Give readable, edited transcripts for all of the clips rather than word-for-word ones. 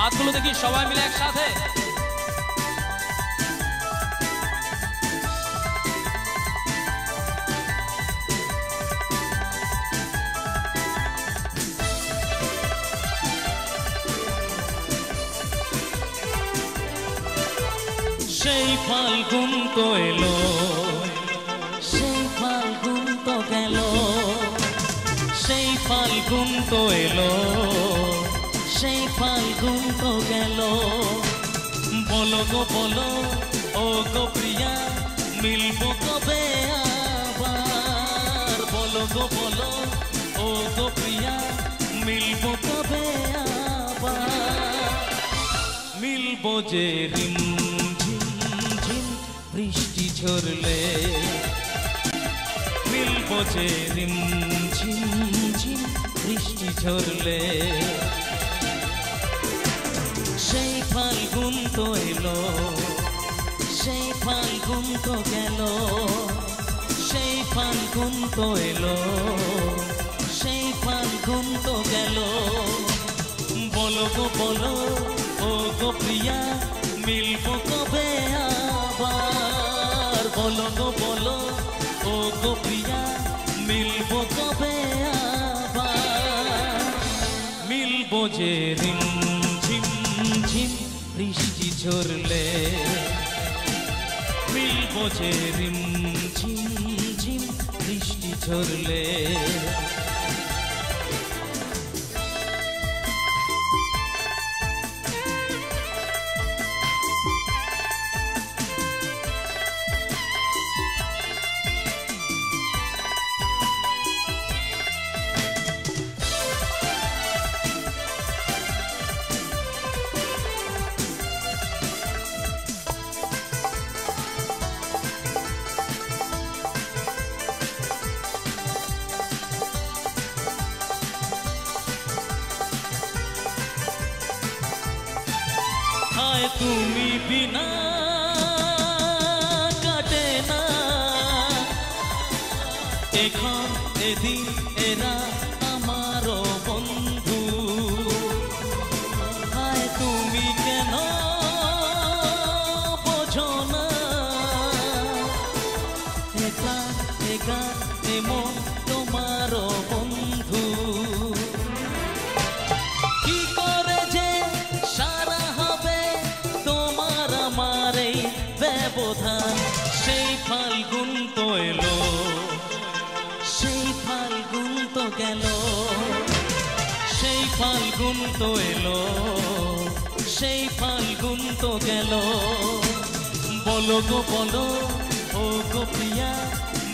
হাতগুলো দেখি সবাই মিলে একসাথে। সেই ফাল্গুন তো এলো, সেই ফাল্গুন তো গেল, সেই ফাল্গুন তো এলো, সেই ফাল্গুন তো গেল। বলো গো বলো ও গো প্রিয়া, মিলবো কবে আবার? বলো গো বলো ও গো প্রিয়া, মিলবো কবে আবার? মিলবো যে রিম বৃষ্টি ঝরলে, মিলবো যে রিম ঝিম ঝিম বৃষ্টি ঝরলে। সেই ফাল্গুন তো এলো, সেই ফাল্গুন তো গেল, সেই ফাল্গুন তো এলো, সেই ফাল্গুন তো গেল। বলো গো বলো ও গো প্রিয়া, মিলবো কবে আবার? বলো গো বলো ও গো প্রিয়া, মিলবো কবে আবার? মিলবো যে রিম ঝিম ঝিম বৃষ্টি ঝরলে, মিলবো যে রিম ঝিম ঝিম বৃষ্টি ঝরলে। হায় তুমি বিনা কাটে না এখন এদিন, এরা আমারও বন্ধু। হায় তুমি কেন বোঝো না, একা একা এমন তোমারও বন্ধু। কি করে যে সারা হবে তোমার আমার এই ব্যবধান? সেই ফাল্গুন তো এলো, সেই ফাল্গুন তো গেল, সেই ফাল্গুন তো এলো, সেই ফাল্গুন তো গেল। বলো গো বলো ও গো প্রিয়া,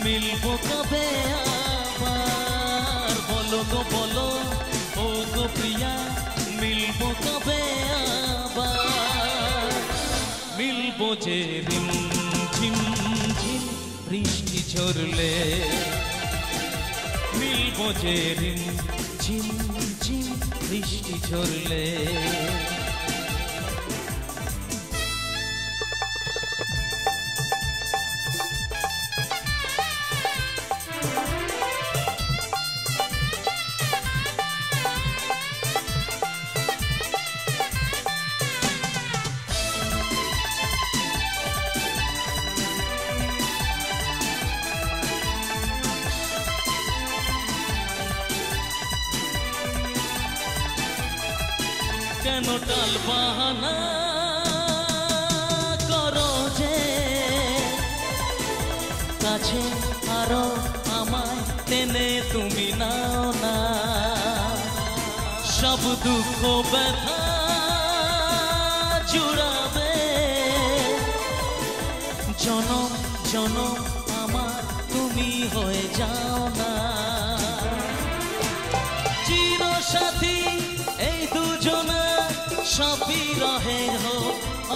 মিলবো কবে আবার? বলো গো বলো ও গো প্রিয়া, মিলবো কবে আবার? মিলবো যে রিম ঝিম ঝিম বৃষ্টি ঝরলে, মিলবো যে রিম ঝিম ঝিম বৃষ্টি ঝরলে। কেন টাল বাহানা করো যে, কাছে আরো আমায় টেনে তুমি নাও না। সব দুঃখ ব্যথা জুড়াবে, জনম জনম আমার তুমি হয়ে যাও না। চিরসাথী এই দুজনা, সবই রহে হোক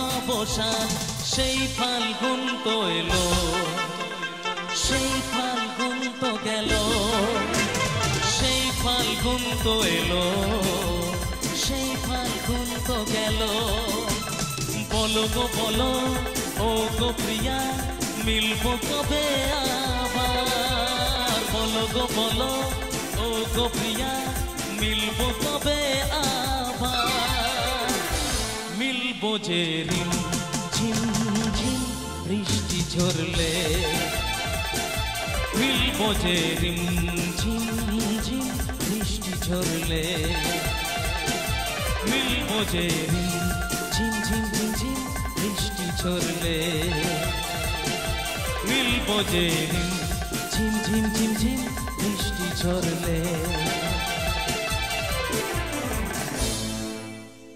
অবসান। সেই ফাল্গুন তো এলো, সেই ফাল্গুন তো গেল, সেই ফাল্গুন তো এলো, সেই ফাল্গুন তো গেল। বলো গো বলো ও গো প্রিয়া, মিলবো কবে আবার? বলো গো বলো ও গো প্রিয়া, মিলবো কবে আবার? মিলবো যে রিম ঝিম ঝিম বৃষ্টি ঝরলে মিলবো যে রিম ঝিম ঝিম বৃষ্টি ঝরলে মিলবো যে রিম ঝিম ঝিম ঝিম ঝিম বৃষ্টি ঝরলে মিলবো যে রিম ঝিম ঝিম ঝিম ঝিম বৃষ্টি ঝরলে